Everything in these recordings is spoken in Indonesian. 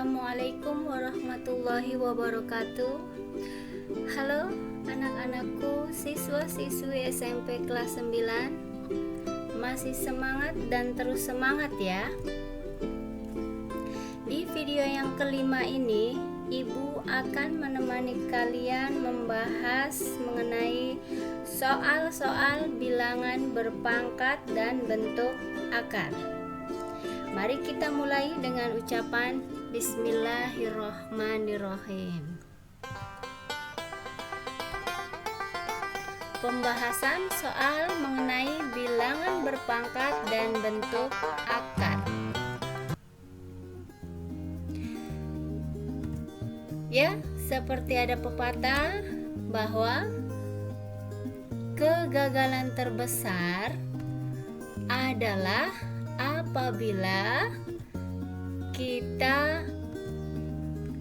Assalamualaikum warahmatullahi wabarakatuh. Halo anak-anakku, siswa-siswi SMP kelas 9. Masih semangat dan terus semangat ya. Di video yang kelima ini, Ibu akan menemani kalian membahas mengenai soal-soal bilangan berpangkat dan bentuk akar. Mari kita mulai dengan ucapan Bismillahirrohmanirrohim. Pembahasan soal mengenai bilangan berpangkat dan bentuk akar. Ya, seperti ada pepatah bahwa kegagalan terbesar adalah apabila kita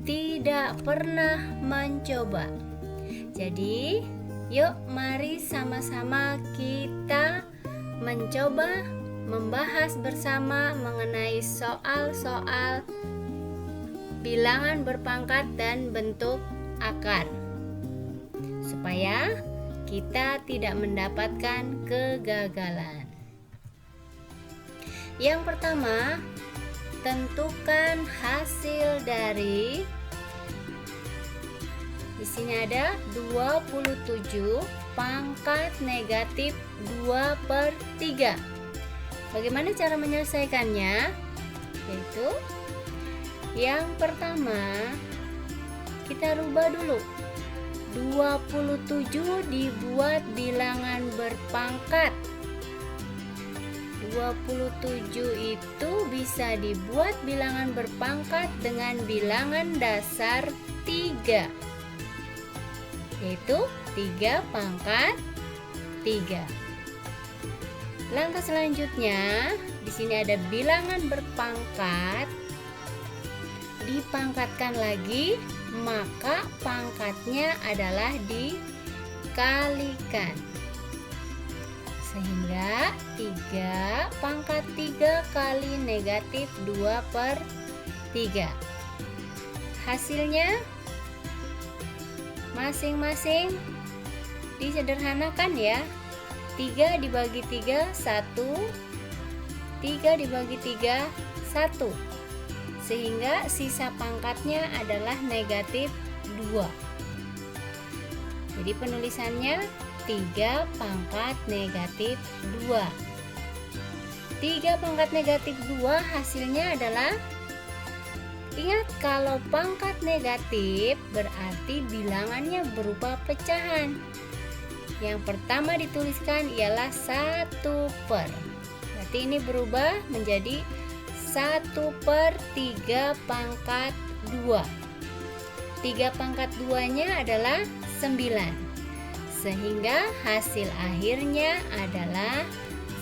tidak pernah mencoba. Jadi, yuk mari sama-sama kita mencoba membahas bersama mengenai soal-soal bilangan berpangkat dan bentuk akar, supaya kita tidak mendapatkan kegagalan. Yang pertama, tentukan hasil dari, di sini ada 27 pangkat negatif 2/3. Bagaimana cara menyelesaikannya? Yaitu yang pertama, kita rubah dulu. 27 dibuat bilangan berpangkat. 27 itu bisa dibuat bilangan berpangkat dengan bilangan dasar 3, yaitu 3 pangkat 3. Langkah selanjutnya, di sini ada bilangan berpangkat, dipangkatkan lagi, maka pangkatnya adalah dikalikan. Sehingga 3 pangkat 3 kali negatif 2/3. Hasilnya masing-masing disederhanakan ya. 3 dibagi 3, 1. 3 dibagi 3, 1. Sehingga sisa pangkatnya adalah negatif 2. Jadi penulisannya 3 pangkat negatif 2. 3 pangkat negatif 2 hasilnya adalah, ingat kalau pangkat negatif berarti bilangannya berupa pecahan. Yang pertama dituliskan ialah 1/. Berarti ini berubah menjadi 1/3 pangkat 2. 3 pangkat 2-nya adalah 9. Sehingga hasil akhirnya adalah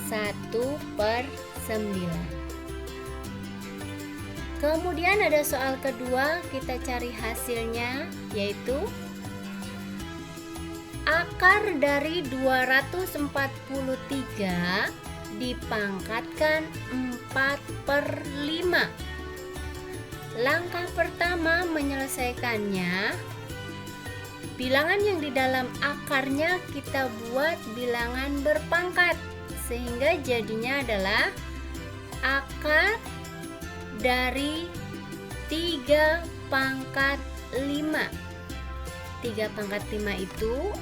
1/9. Kemudian ada soal kedua, kita cari hasilnya, yaitu akar dari 243 dipangkatkan 4/5. Langkah pertama menyelesaikannya, bilangan yang di dalam akarnya kita buat bilangan berpangkat, sehingga jadinya adalah akar dari 3 pangkat 5. 3 pangkat 5 itu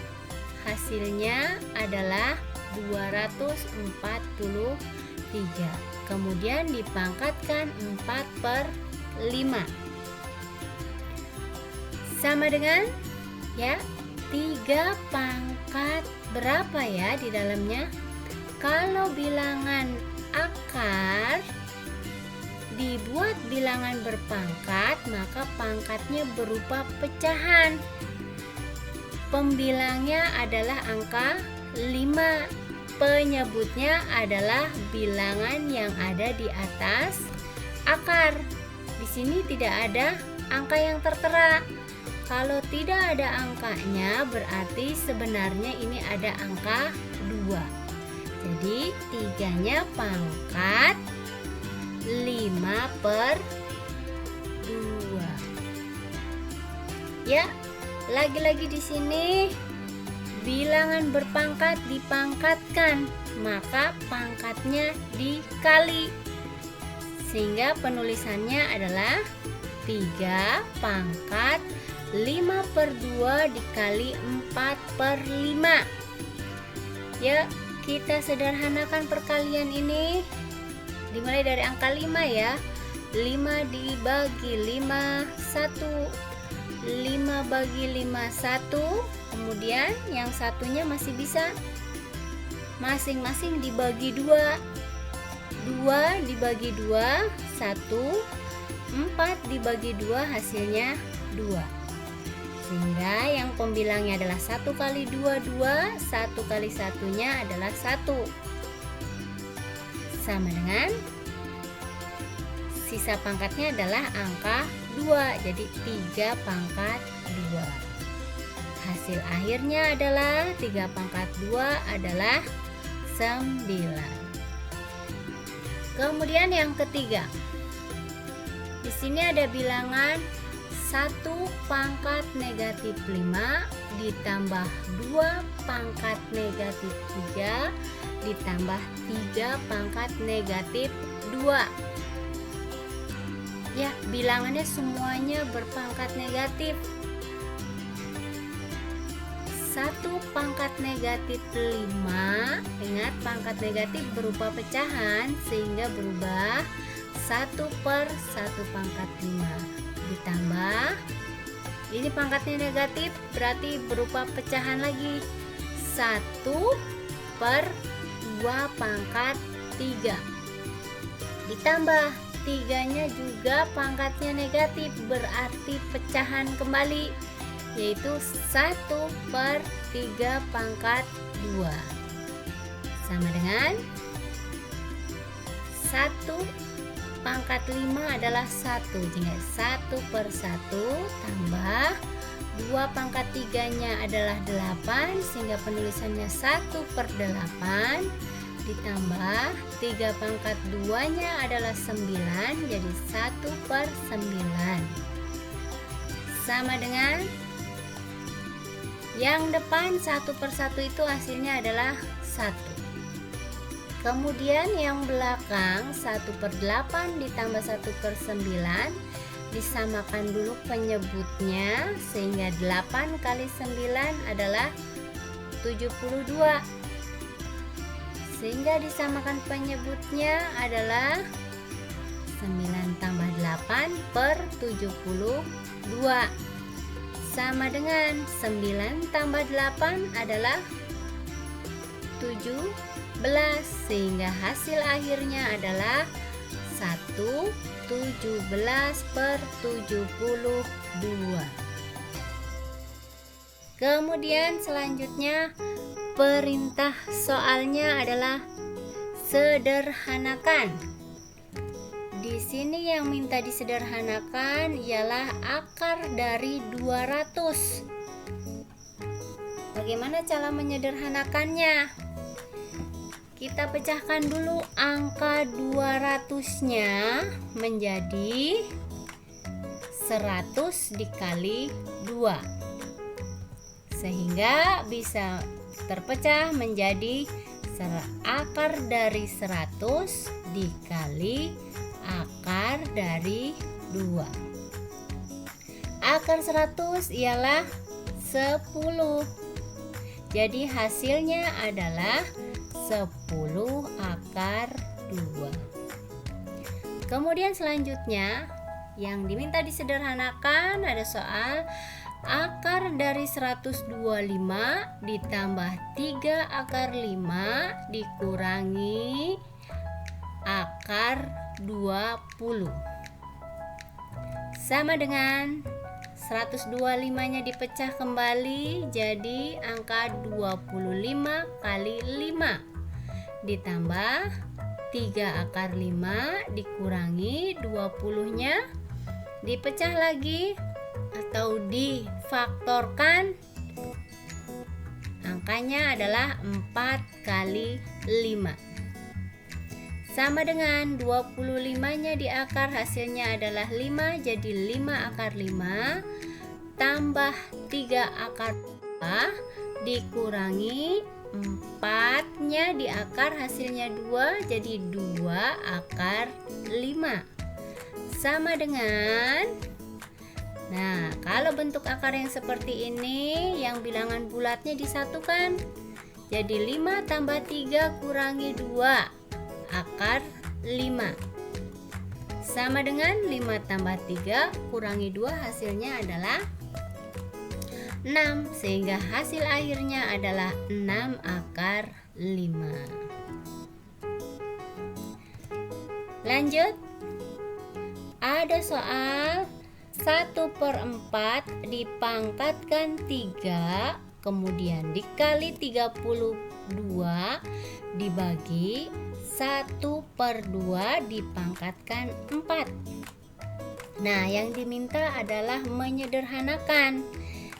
hasilnya adalah 243. Kemudian dipangkatkan 4/5. Sama dengan ya, 3 pangkat berapa ya di dalamnya? Kalau bilangan akar dibuat bilangan berpangkat, maka pangkatnya berupa pecahan. Pembilangnya adalah angka 5. Penyebutnya adalah bilangan yang ada di atas akar. Di sini tidak ada angka yang tertera. Kalau tidak ada angkanya, berarti sebenarnya ini ada angka 2. Jadi 3-nya pangkat 5/2. 2. Ya, lagi-lagi di sini bilangan berpangkat dipangkatkan, maka pangkatnya dikali. Sehingga penulisannya adalah 3 pangkat 5/2 dikali 4/5. Ya, kita sederhanakan perkalian ini. Dimulai dari angka 5 ya. 5 dibagi 5, 1. 5 bagi 5, 1. Kemudian yang satunya masih bisa masing-masing dibagi 2. 2 dibagi 2, 1. 4 dibagi 2 hasilnya 2. Sehingga yang pembilangnya adalah 1 kali 2, 2. 1 kali satunya adalah 1. Sama dengan sisa pangkatnya adalah angka 2. Jadi 3 pangkat 2. Hasil akhirnya adalah 3 pangkat 2 adalah 9. Kemudian yang ketiga. Di sini ada bilangan 1 pangkat negatif 5 ditambah 2 pangkat negatif 3 ditambah 3 pangkat negatif 2. Ya, bilangannya semuanya berpangkat negatif. 1 pangkat negatif 5, ingat pangkat negatif berupa pecahan sehingga berubah 1/1 pangkat 5 ditambah ini pangkatnya negatif berarti berupa pecahan lagi 1/2 pangkat 3 ditambah 3-nya juga pangkatnya negatif berarti pecahan kembali yaitu 1/3 pangkat 2 sama dengan 1 pangkat 5 adalah 1. Jadi 1/1 tambah 2 pangkat 3-nya adalah 8 sehingga penulisannya 1/8 ditambah 3 pangkat 2-nya adalah 9 jadi 1/9 sama dengan yang depan 1/1 itu hasilnya adalah 1. Kemudian yang belakang 1/8 ditambah 1/9 disamakan dulu penyebutnya sehingga 8 kali 9 adalah 72 sehingga disamakan penyebutnya adalah 9 tambah 8/72 sama dengan 9 tambah 8 adalah 17 sehingga hasil akhirnya adalah 1/17/72. Kemudian selanjutnya perintah soalnya adalah sederhanakan. Di sini yang minta disederhanakan ialah akar dari 200. Bagaimana cara menyederhanakannya? Kita pecahkan dulu angka 200-nya menjadi 100 dikali 2 sehingga bisa terpecah menjadi akar dari 100 dikali akar dari 2. Akar 100 ialah 10. Jadi hasilnya adalah 10 akar 2. Kemudian selanjutnya yang diminta disederhanakan ada soal akar dari 125 ditambah 3 akar 5 dikurangi akar 20 sama dengan 125-nya dipecah kembali jadi angka 25 kali 5 ditambah 3 akar 5 dikurangi 20-nya dipecah lagi atau difaktorkan angkanya adalah 4 kali 5 Sama dengan 25-nya di akar, hasilnya adalah 5, jadi 5 akar 5 tambah 3 akar 2 dikurangi 4-nya di akar, hasilnya 2, jadi 2 akar 5. Sama dengan, nah kalau bentuk akar yang seperti ini, yang bilangan bulatnya disatukan, jadi 5 tambah 3 kurangi 2 akar 5. Sama dengan 5 tambah 3 kurangi 2, hasilnya adalah 6, sehingga hasil akhirnya adalah 6 akar 5. Lanjut, ada soal 1/4 dipangkatkan 3, kemudian dikali 32 dibagi 1/2 dipangkatkan 4. Nah, yang diminta adalah menyederhanakan.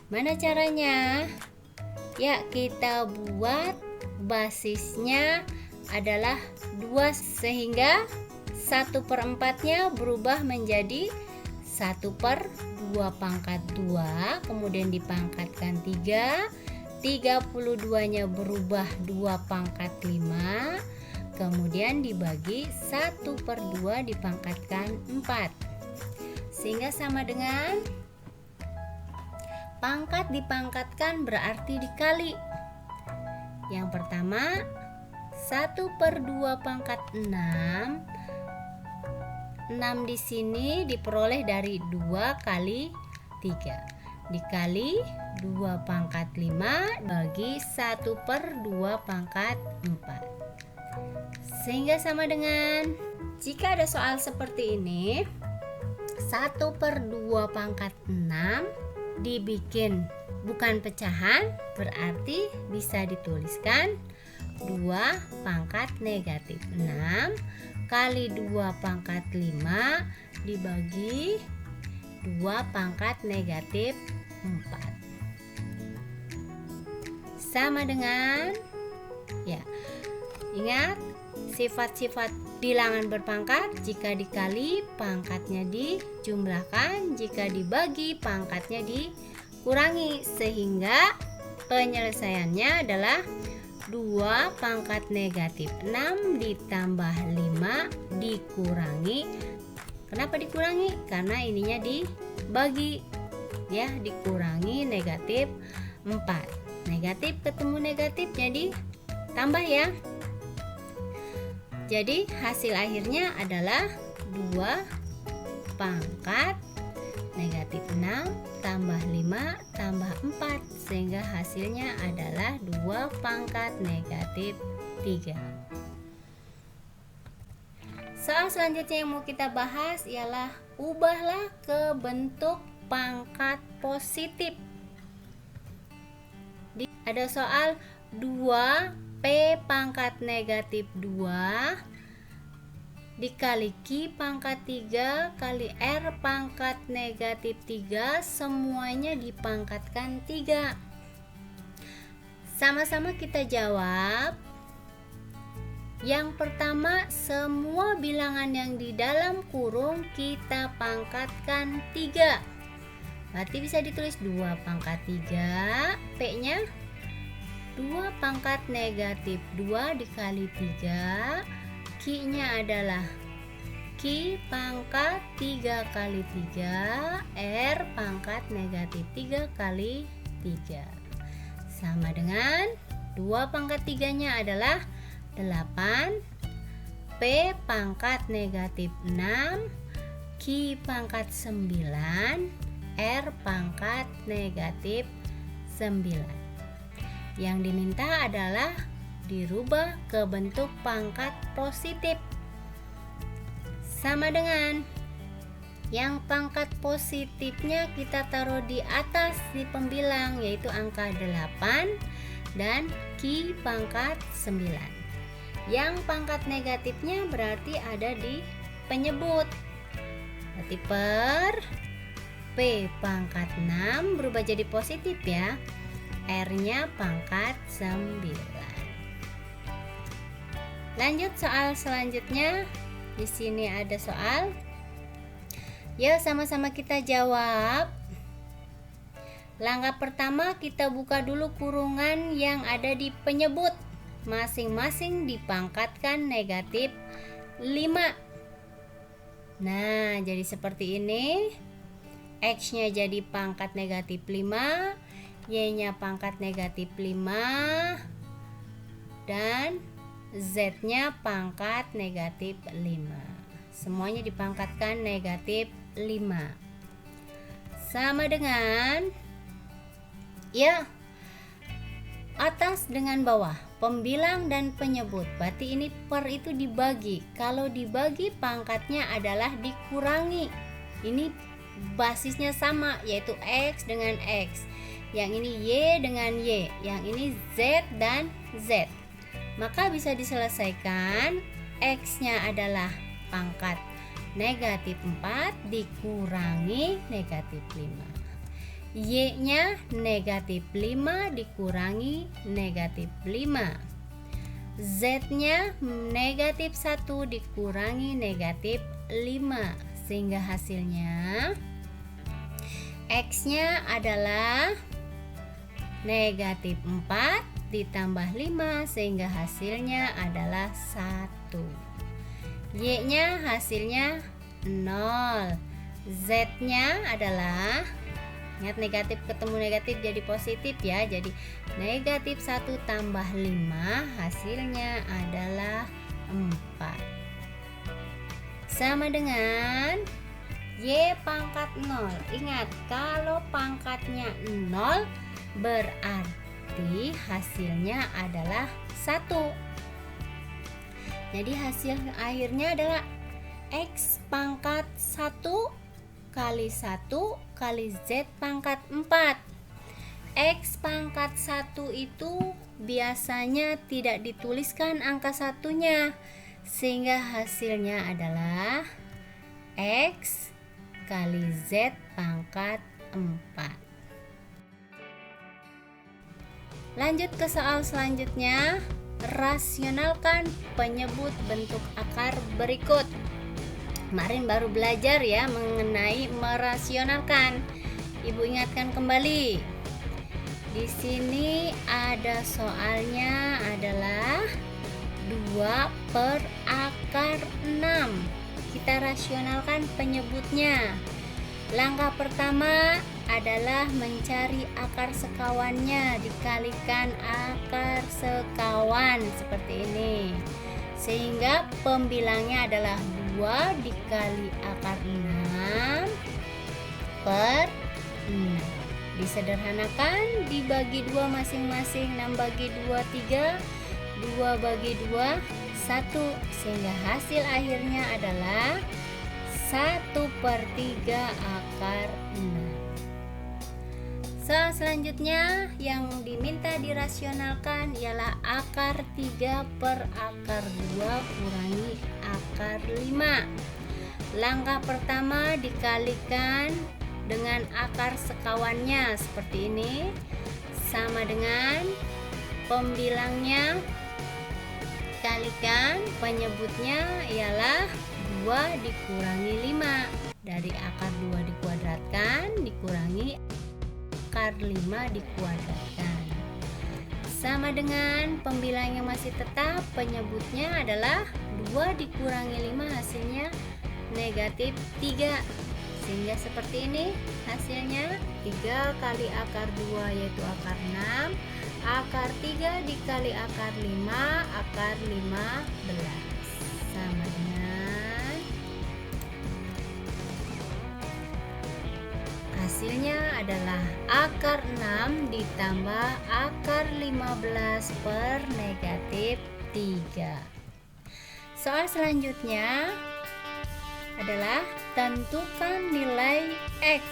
Mana caranya? Ya, kita buat basisnya adalah 2, sehingga 1/4-nya berubah menjadi 1/2 pangkat 2, kemudian dipangkatkan 3, 32-nya berubah 2 pangkat 5, kemudian dibagi 1/2 dipangkatkan 4, sehingga sama dengan pangkat dipangkatkan berarti dikali. Yang pertama 1/2 pangkat 6. 6 di sini diperoleh dari 2 kali 3 dikali 2 pangkat 5 bagi 1/2 pangkat 4, sehingga sama dengan, jika ada soal seperti ini, 1/2 pangkat 6 dibikin bukan pecahan, berarti bisa dituliskan 2 pangkat negatif 6 kali 2 pangkat 5 dibagi 2 pangkat negatif 4. Sama dengan, ya, ingat sifat-sifat bilangan berpangkat, jika dikali pangkatnya dijumlahkan, jika dibagi pangkatnya dikurangi, sehingga penyelesaiannya adalah 2 pangkat negatif 6 ditambah 5 dikurangi. Kenapa dikurangi? Karena ininya dibagi, ya, dikurangi negatif 4. Negatif ketemu negatif jadi tambah, ya. Jadi hasil akhirnya adalah 2 pangkat negatif 6 tambah 5 tambah 4, sehingga hasilnya adalah 2 pangkat negatif 3. Soal selanjutnya yang mau kita bahas ialah ubahlah ke bentuk pangkat positif. Ada soal 2P pangkat negatif 2 dikali Q pangkat 3 kali R pangkat negatif 3, semuanya dipangkatkan 3. Sama-sama kita jawab. Yang pertama, semua bilangan yang di dalam kurung kita pangkatkan 3. Berarti bisa ditulis 2 pangkat 3, P-nya 2 pangkat negatif 2 dikali 3, Q-nya adalah Q pangkat 3 kali 3, R pangkat negatif 3 kali 3. Sama dengan 2 pangkat 3-nya adalah 8, P pangkat negatif 6, Q pangkat 9, R pangkat negatif 9. Yang diminta adalah dirubah ke bentuk pangkat positif. Sama dengan yang pangkat positifnya kita taruh di atas di pembilang, yaitu angka 8 dan Q pangkat 9. Yang pangkat negatifnya berarti ada di penyebut. Berarti per P pangkat 6 berubah jadi positif, ya. R-nya pangkat 9. Lanjut soal selanjutnya. Di sini ada soal. Yuk sama-sama kita jawab. Langkah pertama, kita buka dulu kurungan yang ada di penyebut. Masing-masing dipangkatkan negatif 5. Nah, jadi seperti ini. X-nya jadi pangkat negatif 5, Y-nya pangkat negatif 5, dan Z-nya pangkat negatif 5. Semuanya dipangkatkan negatif 5. Sama dengan atas dengan bawah, pembilang dan penyebut. Berarti ini per itu dibagi. Kalau dibagi, pangkatnya adalah dikurangi. Ini basisnya sama, yaitu X dengan X. Yang ini Y dengan Y. Yang ini Z dan Z. Maka bisa diselesaikan. X-nya adalah pangkat negatif 4 dikurangi negatif 5. Y-nya negatif 5 dikurangi negatif 5. Z-nya negatif 1 dikurangi negatif 5. Sehingga hasilnya X-nya adalah negatif 4 ditambah 5, sehingga hasilnya adalah 1. Y-nya hasilnya 0. Z-nya adalah, ingat negatif ketemu negatif jadi positif ya. Jadi negatif 1 tambah 5 hasilnya adalah 4. Sama dengan Y pangkat 0. Ingat, kalau pangkatnya 0 berarti hasilnya adalah 1. Jadi hasil akhirnya adalah X pangkat 1 kali 1 kali Z pangkat 4. X pangkat 1 itu biasanya tidak dituliskan angka satunya, sehingga hasilnya adalah X kali Z pangkat 4. Lanjut ke soal selanjutnya. Rasionalkan penyebut bentuk akar berikut. Kemarin baru belajar ya mengenai merasionalkan. Ibu ingatkan kembali. Di sini ada soalnya adalah 2 per akar 6. Kita rasionalkan penyebutnya. Langkah pertama adalah mencari akar sekawannya, dikalikan akar sekawan seperti ini. Sehingga pembilangnya adalah 2 dikali akar 6 per 6. Disederhanakan, dibagi 2 masing-masing. 6 bagi 2 3, 2 bagi 2 1, sehingga hasil akhirnya adalah 1/3 akar 6. Soal selanjutnya yang diminta dirasionalkan ialah akar 3 per akar 2 kurangi akar 5. Langkah pertama dikalikan dengan akar sekawannya seperti ini, sama dengan pembilangnya kalikan penyebutnya ialah 2 dikurangi 5. Dari akar 2 dikuadratkan dikurangi akar 5 dikuadratkan. Sama dengan pembilang yang masih tetap, penyebutnya adalah 2 dikurangi 5 hasilnya negatif 3. Sehingga seperti ini hasilnya 3 kali akar 2 yaitu akar 6. Akar 3 dikali akar 5, akar 15. Sama dengan hasilnya adalah akar 6 ditambah akar 15 per negatif 3. Soal selanjutnya adalah tentukan nilai X.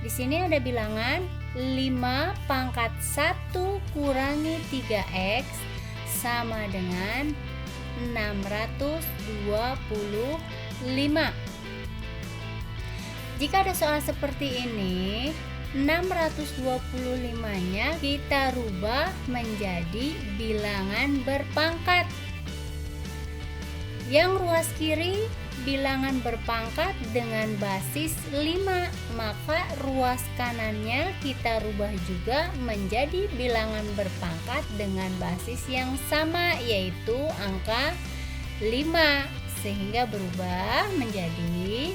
Di sini ada bilangan 5 pangkat 1 kurangi 3X sama dengan 625. Jika ada soal seperti ini, 625-nya kita rubah menjadi bilangan berpangkat. Yang ruas kiri bilangan berpangkat dengan basis 5, maka ruas kanannya kita rubah juga menjadi bilangan berpangkat dengan basis yang sama, yaitu angka 5, sehingga berubah menjadi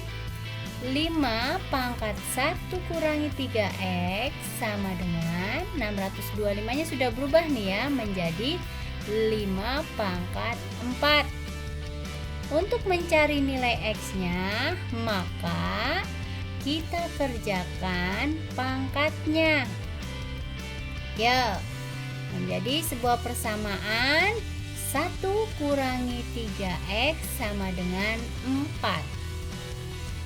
5 pangkat 1 kurangi 3x sama dengan 625-nya sudah berubah nih ya menjadi 5 pangkat 4. Untuk mencari nilai x-nya, maka kita kerjakan pangkatnya. Ya, menjadi sebuah persamaan 1 kurangi 3x sama dengan 4.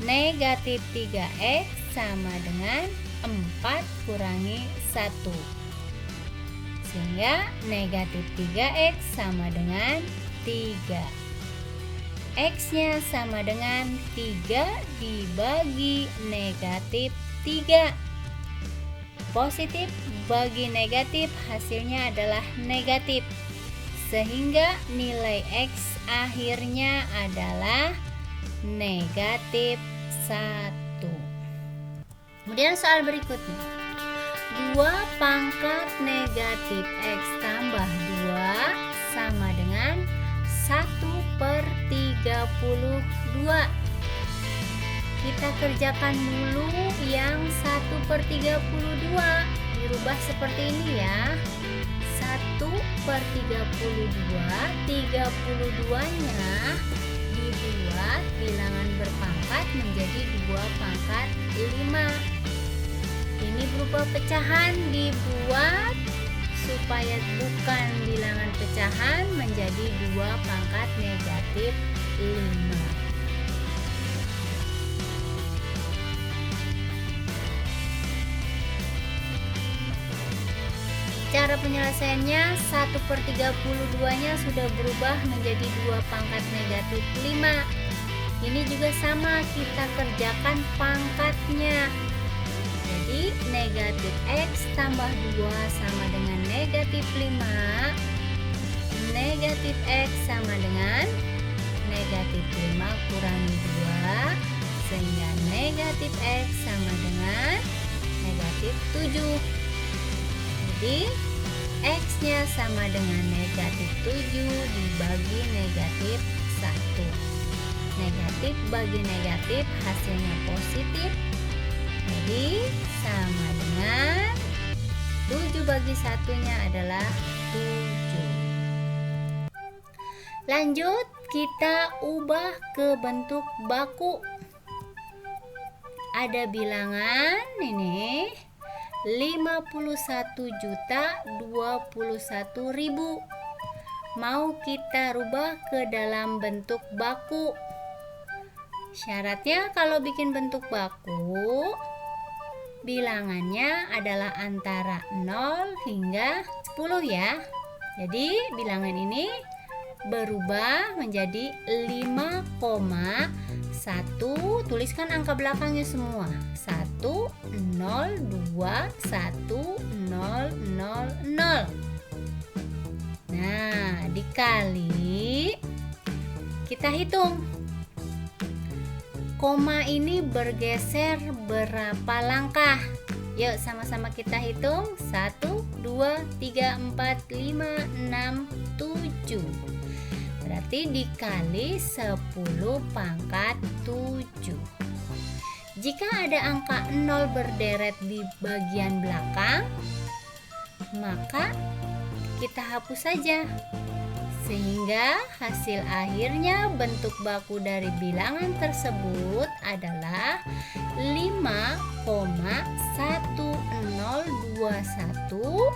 Negatif 3x sama dengan 4 kurangi 1. Sehingga negatif 3x sama dengan 3. X-nya sama dengan 3 dibagi negatif 3. Positif bagi negatif hasilnya adalah negatif. Sehingga nilai X akhirnya adalah negatif 1. Kemudian soal berikutnya. 2 pangkat negatif X tambah 2 sama dengan 1/32. Kita kerjakan dulu yang 1/32. Dirubah seperti ini ya. 1/32. 32-nya dibuat bilangan berpangkat menjadi 2 pangkat 5. Ini berupa pecahan dibuat supaya bukan bilangan pecahan menjadi 2 pangkat negatif 5. Cara penyelesaiannya 1/32-nya sudah berubah menjadi 2 pangkat negatif 5. Ini juga sama, kita kerjakan pangkatnya. Jadi negatif X tambah 2 sama dengan negatif 5. Negatif X sama dengan negatif 5 kurangi 2, sehingga negatif X sama dengan negatif 7. Jadi X-nya sama dengan negatif 7 dibagi negatif 1. Negatif bagi negatif hasilnya positif. Jadi sama dengan 7 bagi 1-nya adalah 7. Lanjut, kita ubah ke bentuk baku. Ada bilangan ini 51.021.000. Mau kita rubah ke dalam bentuk baku. Syaratnya kalau bikin bentuk baku, bilangannya adalah antara 0 hingga 10 ya. Jadi bilangan ini berubah menjadi 5,1. Tuliskan angka belakangnya semua. 1, 0, 2, 1, 0, 0, 0. Nah, dikali, kita hitung. Koma ini bergeser berapa langkah? Yuk sama-sama kita hitung. 1, 2, 3, 4, 5, 6, 7. Berarti dikali 10 pangkat 7. Jika ada angka 0 berderet di bagian belakang, maka kita hapus saja. Sehingga hasil akhirnya bentuk baku dari bilangan tersebut adalah 5,1021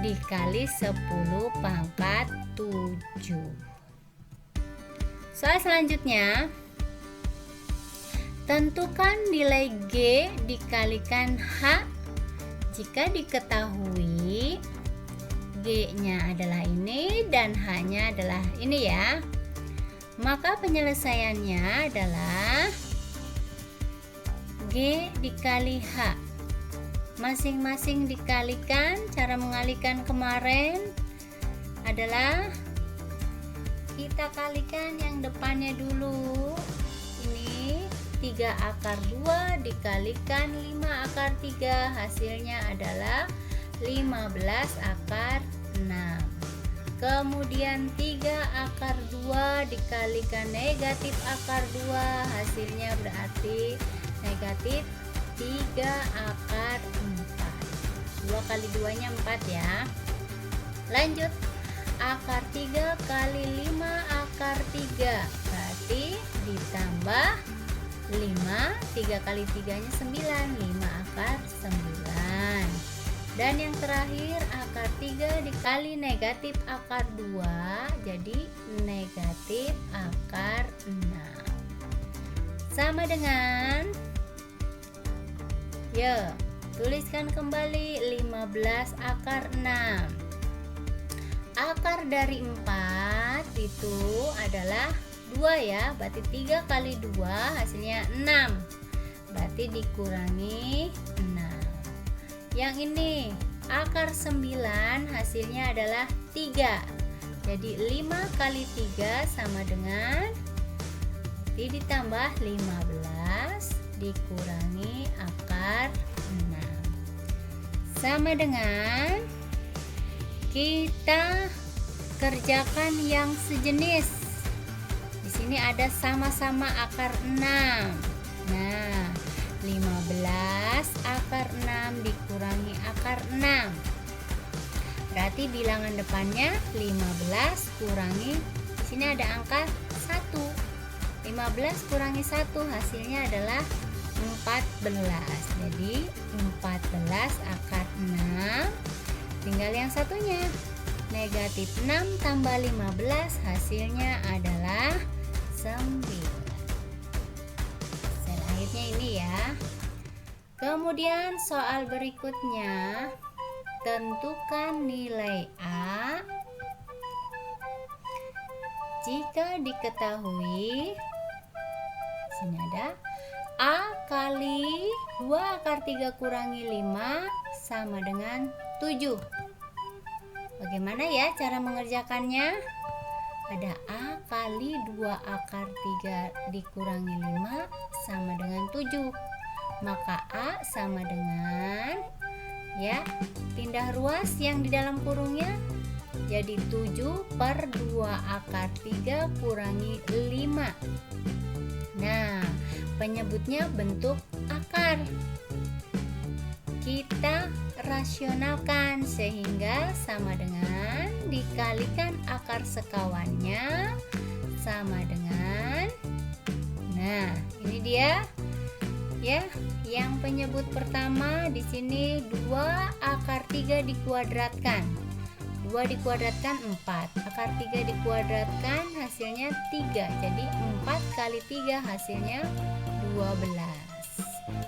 dikali 10 pangkat 7. Soal selanjutnya, tentukan nilai G dikalikan H jika diketahui G-nya adalah ini dan H-nya adalah ini ya. Maka penyelesaiannya adalah G dikali H. masing-masing dikalikan. Cara mengalikan kemarin adalah kita kalikan yang depannya dulu. Ini 3 akar 2 dikalikan 5 akar 3, hasilnya adalah 15 akar 6. Kemudian 3 akar 2 dikalikan negatif akar 2, hasilnya berarti negatif 3 akar 4. 2 kali 2 nya 4 ya. Lanjut, akar 3 kali 5 akar 3 berarti ditambah 5, 3 kali 3 nya 9, 5 akar 9. Dan yang terakhir akar 3 dikali negatif akar 2 jadi negatif akar 6 sama dengan, ya, tuliskan kembali 15 akar 6. Akar dari 4 itu adalah 2 ya, berarti 3 kali 2 hasilnya 6, berarti dikurangi 6. Yang ini akar 9 hasilnya adalah 3, jadi 5 kali 3 sama dengan ditambah 15 dikurangi akar 6 sama dengan, kita kerjakan yang sejenis. Di sini ada sama-sama akar 6. Nah, 15 akar 6 dikurangi akar 6. Berarti bilangan depannya 15 kurangi, di sini ada angka 1. 15 kurangi 1 hasilnya adalah 14. Jadi 14 akar 6. Tinggal yang satunya. Negatif 6 tambah 15 hasilnya adalah 9. Sel akhirnya ini ya. Kemudian soal berikutnya, tentukan nilai A jika diketahui, sini ada A kali 2 akar 3 kurangi 5 sama dengan 7. Bagaimana ya cara mengerjakannya? Ada A kali 2 akar 3 dikurangi 5 sama dengan 7. Maka A sama dengan, ya, pindah ruas yang di dalam kurungnya jadi 7 per 2 akar 3 kurangi 5. Nah, penyebutnya bentuk akar. Kita rasionalkan sehingga sama dengan dikalikan akar sekawannya sama dengan, nah ini dia ya, yang penyebut pertama di sini 2 akar 3 dikuadratkan. 2 dikuadratkan 4, akar 3 dikuadratkan hasilnya 3, jadi 4 kali 3 hasilnya 12.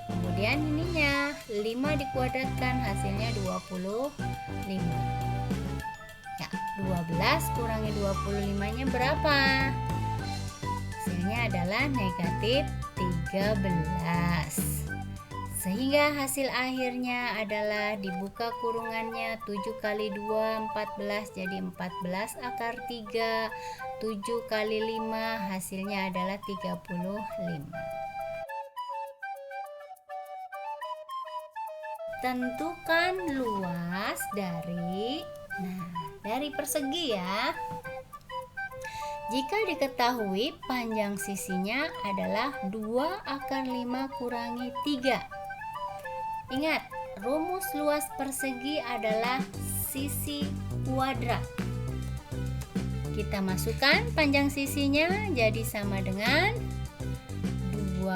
Kemudian ininya 5 dikuadratkan hasilnya 25. Ya, 12 kurangi 25 nya berapa? Hasilnya adalah negatif 13. Sehingga hasil akhirnya adalah dibuka kurungannya 7 kali 2 14 jadi 14 akar 3, 7 kali 5 hasilnya adalah 35. Tentukan luas dari, dari persegi ya. Jika diketahui panjang sisinya adalah 2 akar 5 kurangi 3. Ingat, rumus luas persegi adalah sisi kuadrat. Kita masukkan panjang sisinya jadi sama dengan 2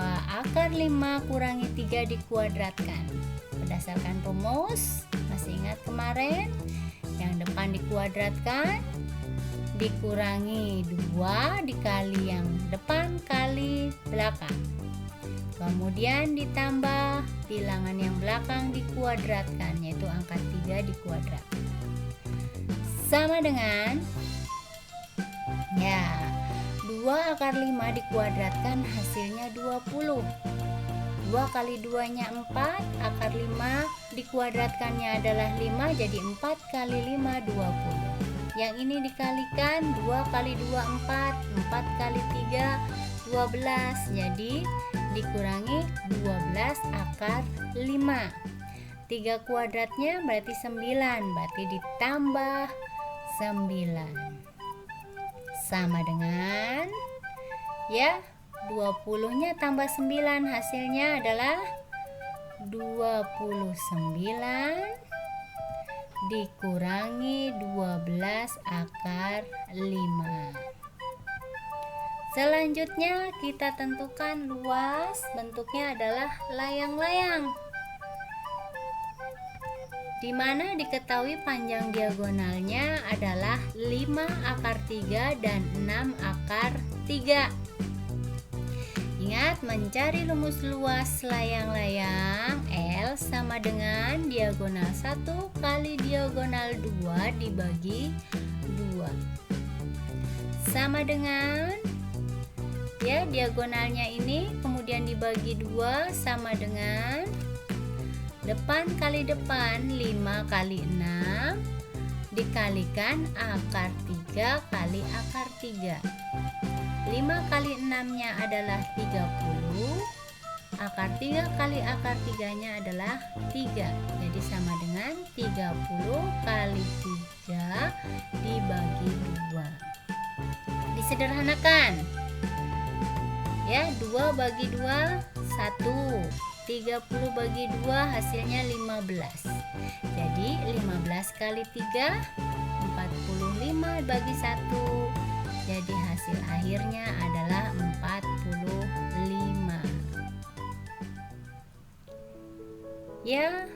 akar 5 kurangi 3 dikuadratkan. Berdasarkan rumus, masih ingat kemarin? Yang depan dikuadratkan dikurangi 2 dikali yang depan kali belakang. Kemudian ditambah bilangan yang belakang dikuadratkan, yaitu angka 3 dikuadratkan. Sama dengan, ya, 2 akar 5 dikuadratkan hasilnya 20. 2 kali 2 nya 4, akar 5 dikuadratkannya adalah 5, jadi 4 kali 5 20. Yang ini dikalikan 2 kali 2 4, 4 kali 3 12, jadi dikurangi 12 akar 5. 3 kuadratnya berarti 9, berarti ditambah 9 sama dengan, ya, 20 nya tambah 9 hasilnya adalah 29 dikurangi 12 akar 5. Selanjutnya kita tentukan luas, bentuknya adalah layang-layang, di mana diketahui panjang diagonalnya adalah 5 akar 3 dan 6 akar 3. Ingat, mencari rumus luas layang-layang, L sama dengan diagonal 1 kali diagonal 2 dibagi 2. Sama dengan, ya, diagonalnya ini kemudian dibagi 2 sama dengan depan kali depan 5 kali 6 dikalikan akar 3 kali akar 3. 5 kali 6 nya adalah 30, akar 3 kali akar 3 nya adalah 3, jadi sama dengan 30 kali 3 dibagi 2. Disederhanakan, ya, 2 bagi 2 1, 30 bagi 2 hasilnya 15, jadi 15 kali 3 45 bagi 1, jadi hasil akhirnya adalah 45. Ya,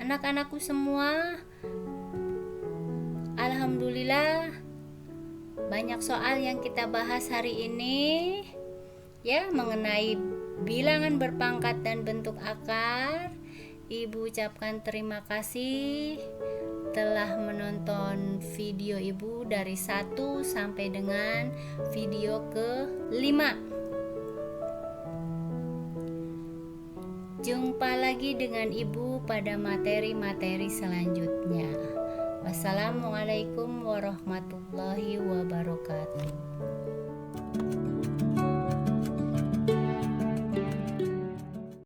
anak-anakku semua, alhamdulillah banyak soal yang kita bahas hari ini, ya, mengenai bilangan berpangkat dan bentuk akar. Ibu ucapkan terima kasih telah menonton video Ibu dari 1 sampai dengan video ke-5. Jumpa lagi dengan Ibu pada materi-materi selanjutnya. Wassalamualaikum warahmatullahi wabarakatuh.